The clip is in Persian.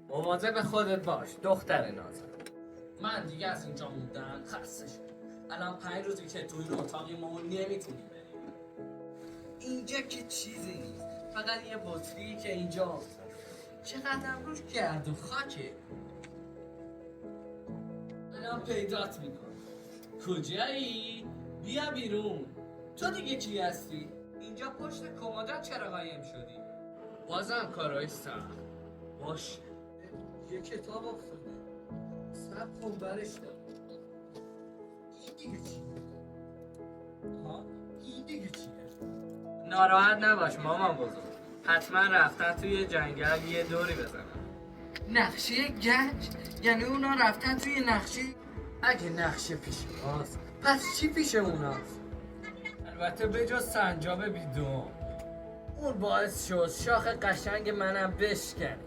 مواظب خودت باش دختر نازم. من دیگه از اینجا موندن خسته شدم. الان 5 روزی که توی این اتاقی ما نمیتونی بریم. اینجا که چیزی نیست، فقط یه بطری که اینجا افتاد. چقدر روش گرد و خاکه. الان پیدات میکنم. کجایی؟ بیا بیرون. تو دیگه کی هستی؟ اینجا پشت کمدت چرا قایم شدی؟ بازم کارای سخت. باشه. یه کتاب افتاده. سب کن برش دار. این دیگه چیه؟ ها؟ این دیگه چیه؟ ناراحت نباش مامان بزرگ. حتما رفتن توی جنگل یه دوری بزنن. نقشه گنج؟ یعنی اونا رفتن توی نقشه؟ اگه نقشه پیش ماست پس چی پیش اوناست؟ البته بجز سنجاب بیدون. اون باعث شد شاخ قشنگ منم بشکنه.